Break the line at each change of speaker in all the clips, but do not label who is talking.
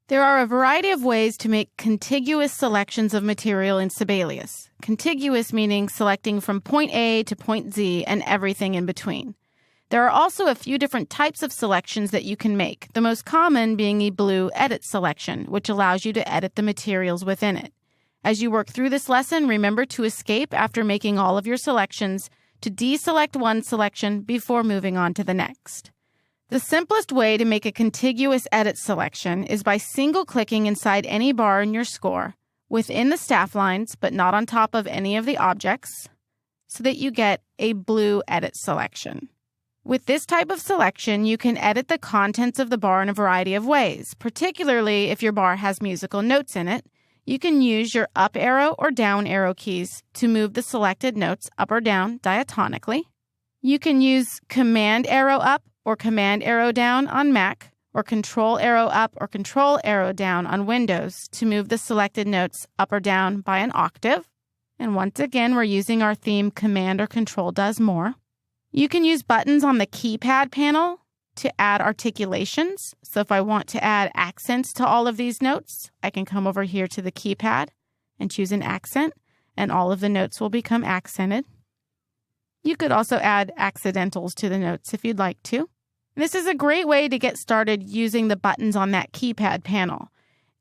There are a variety of ways to make contiguous selections of material in Sibelius. Contiguous meaning selecting from point A to point Z and everything in between. There are also a few different types of selections that you can make, the most common being a blue edit selection, which allows you to edit the materials within it. As you work through this lesson, remember to escape after making all of your selections, to deselect one selection before moving on to the next. The simplest way to make a contiguous edit selection is by single-clicking inside any bar in your score, within the staff lines but not on top of any of the objects, so that you get a blue edit selection. With this type of selection, you can edit the contents of the bar in a variety of ways, particularly if your bar has musical notes in it. You can use your up arrow or down arrow keys to move the selected notes up or down diatonically. You can use command arrow up or command arrow down on Mac, or control arrow up or control arrow down on Windows to move the selected notes up or down by an octave. And once again, we're using our theme Command or Control Does More. You can use buttons on the keypad panel to add articulations. So if I want to add accents to all of these notes, I can come over here to the keypad and choose an accent, and all of the notes will become accented. You could also add accidentals to the notes if you'd like to. This is a great way to get started using the buttons on that keypad panel.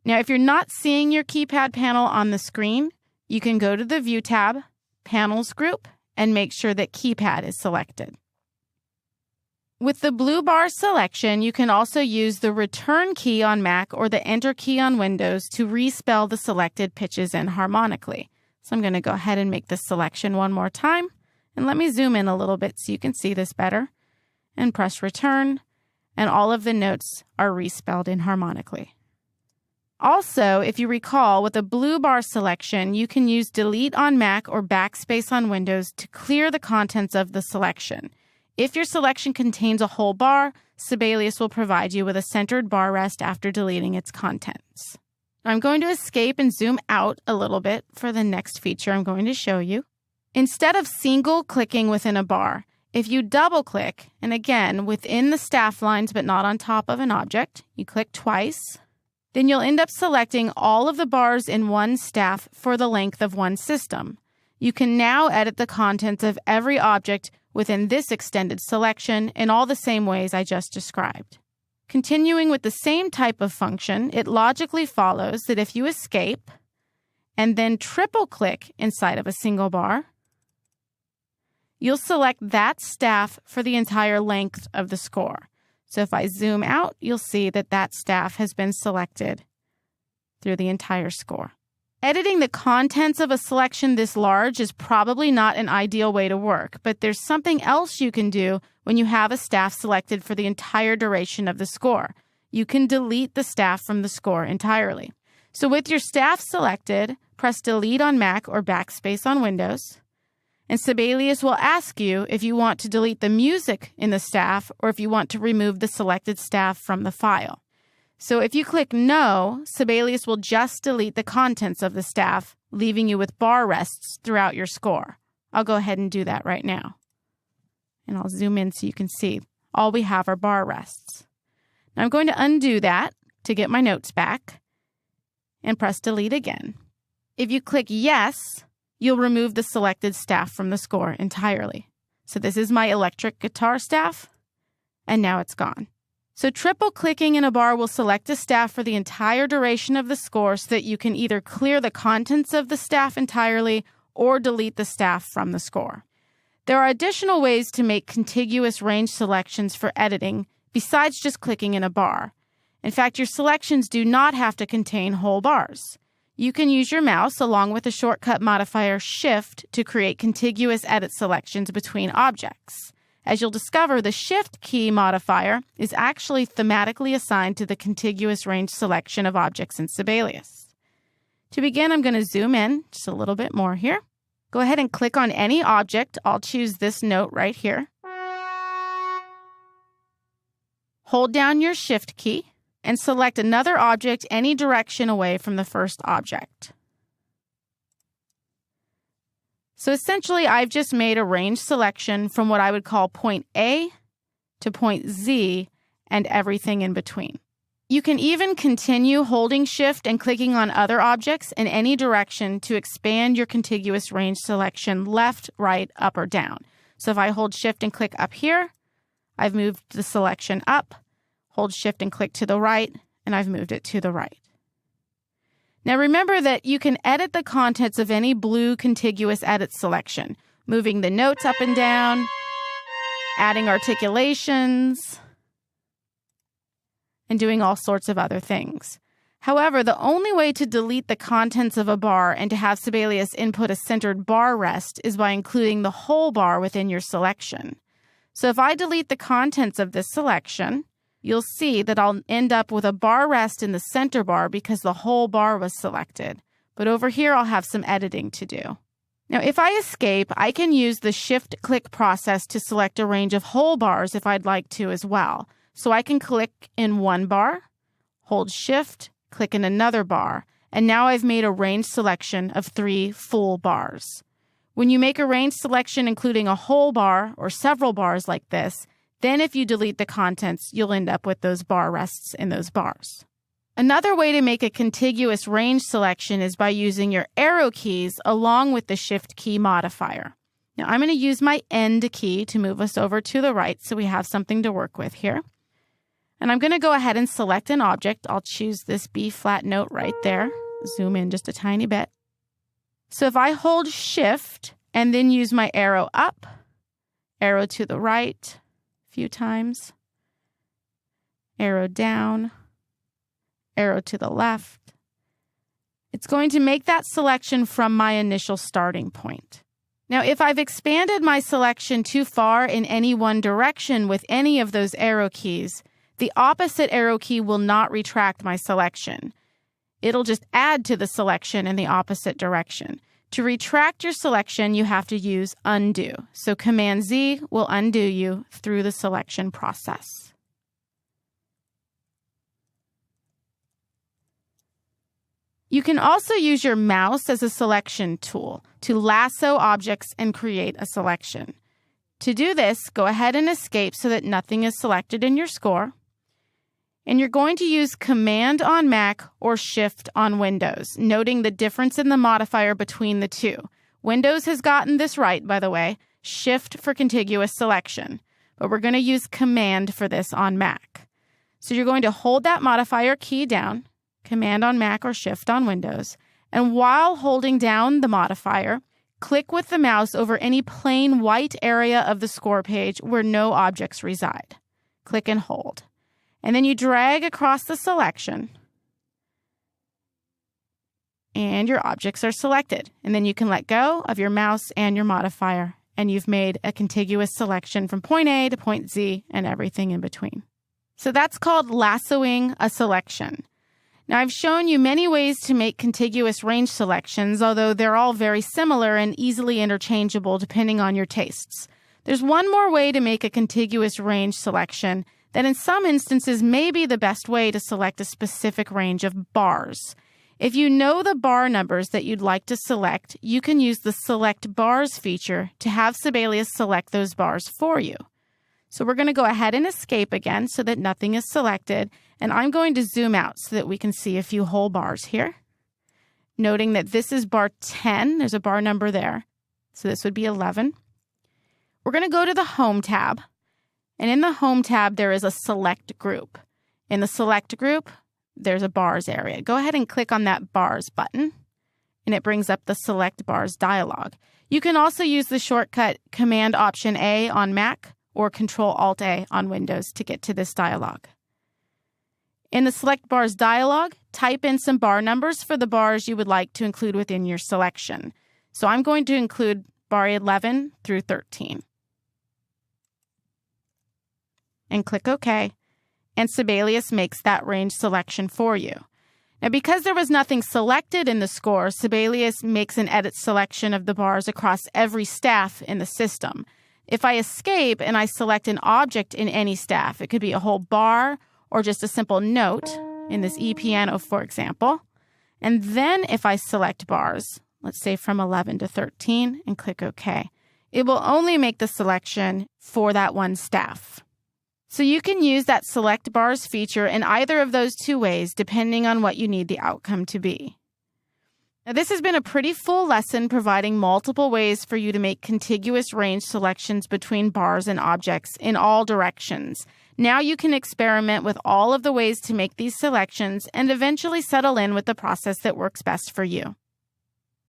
Now, if you're not seeing your keypad panel on the screen, you can go to the View tab, Panels group, and make sure that Keypad is selected. With the blue bar selection, you can also use the Return key on Mac or the Enter key on Windows to respell the selected pitches in harmonically. So I'm going to go ahead and make this selection one more time. And let me zoom in a little bit so you can see this better. And press Return, and all of the notes are respelled in harmonically. Also, if you recall, with a blue bar selection, you can use Delete on Mac or Backspace on Windows to clear the contents of the selection. If your selection contains a whole bar, Sibelius will provide you with a centered bar rest after deleting its contents. I'm going to escape and zoom out a little bit for the next feature I'm going to show you. Instead of single-clicking within a bar, if you double-click, and again, within the staff lines but not on top of an object, you click twice, then you'll end up selecting all of the bars in one staff for the length of one system. You can now edit the contents of every object within this extended selection in all the same ways I just described. Continuing with the same type of function, it logically follows that if you escape and then triple-click inside of a single bar, you'll select that staff for the entire length of the score. So if I zoom out, you'll see that that staff has been selected through the entire score. Editing the contents of a selection this large is probably not an ideal way to work, but there's something else you can do when you have a staff selected for the entire duration of the score. You can delete the staff from the score entirely. So with your staff selected, press Delete on Mac or Backspace on Windows. And Sibelius will ask you if you want to delete the music in the staff or if you want to remove the selected staff from the file. So if you click No, Sibelius will just delete the contents of the staff, leaving you with bar rests throughout your score. I'll go ahead and do that right now. And I'll zoom in so you can see all we have are bar rests. Now I'm going to undo that to get my notes back and press Delete again. If you click Yes, you'll remove the selected staff from the score entirely. So this is my electric guitar staff, and now it's gone. So triple-clicking in a bar will select a staff for the entire duration of the score so that you can either clear the contents of the staff entirely or delete the staff from the score. There are additional ways to make contiguous range selections for editing besides just clicking in a bar. In fact, your selections do not have to contain whole bars. You can use your mouse along with the shortcut modifier Shift to create contiguous edit selections between objects. As you'll discover, the Shift key modifier is actually thematically assigned to the contiguous range selection of objects in Sibelius. To begin, I'm going to zoom in just a little bit more here. Go ahead and click on any object. I'll choose this note right here. Hold down your Shift key and select another object any direction away from the first object. So essentially, I've just made a range selection from what I would call point A to point Z and everything in between. You can even continue holding Shift and clicking on other objects in any direction to expand your contiguous range selection left, right, up, or down. So if I hold Shift and click up here, I've moved the selection up. Hold Shift and click to the right, and I've moved it to the right. Now remember that you can edit the contents of any blue contiguous edit selection, moving the notes up and down, adding articulations, and doing all sorts of other things. However, the only way to delete the contents of a bar and to have Sibelius input a centered bar rest is by including the whole bar within your selection. So if I delete the contents of this selection, you'll see that I'll end up with a bar rest in the center bar because the whole bar was selected. But over here, I'll have some editing to do. Now, if I escape, I can use the Shift-click process to select a range of whole bars if I'd like to as well. So I can click in one bar, hold Shift, click in another bar, and now I've made a range selection of 3 full bars. When you make a range selection including a whole bar or several bars like this, then if you delete the contents, you'll end up with those bar rests in those bars. Another way to make a contiguous range selection is by using your arrow keys along with the Shift key modifier. Now I'm going to use my End key to move us over to the right so we have something to work with here. And I'm going to go ahead and select an object. I'll choose this B flat note right there. Zoom in just a tiny bit. So if I hold Shift and then use my arrow up, arrow to the right a few times, arrow down, arrow to the left, it's going to make that selection from my initial starting point. Now, if I've expanded my selection too far in any one direction with any of those arrow keys, the opposite arrow key will not retract my selection. It'll just add to the selection in the opposite direction. To retract your selection, you have to use undo. So Command-Z will undo you through the selection process. You can also use your mouse as a selection tool to lasso objects and create a selection. To do this, go ahead and escape so that nothing is selected in your score. And you're going to use Command on Mac or Shift on Windows, noting the difference in the modifier between the two. Windows has gotten this right, by the way, Shift for contiguous selection, but we're going to use Command for this on Mac. So you're going to hold that modifier key down, Command on Mac or Shift on Windows, and while holding down the modifier, click with the mouse over any plain white area of the score page where no objects reside. Click and hold. And then you drag across the selection, and your objects are selected. And then you can let go of your mouse and your modifier, and you've made a contiguous selection from point A to point Z and everything in between. So that's called lassoing a selection. Now, I've shown you many ways to make contiguous range selections, although they're all very similar and easily interchangeable depending on your tastes. There's one more way to make a contiguous range selection that in some instances may be the best way to select a specific range of bars. If you know the bar numbers that you'd like to select, you can use the Select Bars feature to have Sibelius select those bars for you. So we're going to go ahead and escape again so that nothing is selected, and I'm going to zoom out so that we can see a few whole bars here. Noting that this is bar 10, there's a bar number there, so this would be 11. We're going to go to the Home tab. And in the Home tab, there is a Select group. In the Select group, there's a Bars area. Go ahead and click on that Bars button, and it brings up the Select Bars dialog. You can also use the shortcut Command-Option-A on Mac or Control-Alt-A on Windows to get to this dialog. In the Select Bars dialog, type in some bar numbers for the bars you would like to include within your selection. So I'm going to include bar 11 through 13. And click OK, and Sibelius makes that range selection for you. Now, because there was nothing selected in the score, Sibelius makes an edit selection of the bars across every staff in the system. If I escape and I select an object in any staff, it could be a whole bar or just a simple note, in this E piano, for example. And then if I select bars, let's say from 11 to 13, and click OK, it will only make the selection for that one staff. So you can use that select bars feature in either of those two ways, depending on what you need the outcome to be. Now, this has been a pretty full lesson providing multiple ways for you to make contiguous range selections between bars and objects in all directions. Now you can experiment with all of the ways to make these selections and eventually settle in with the process that works best for you.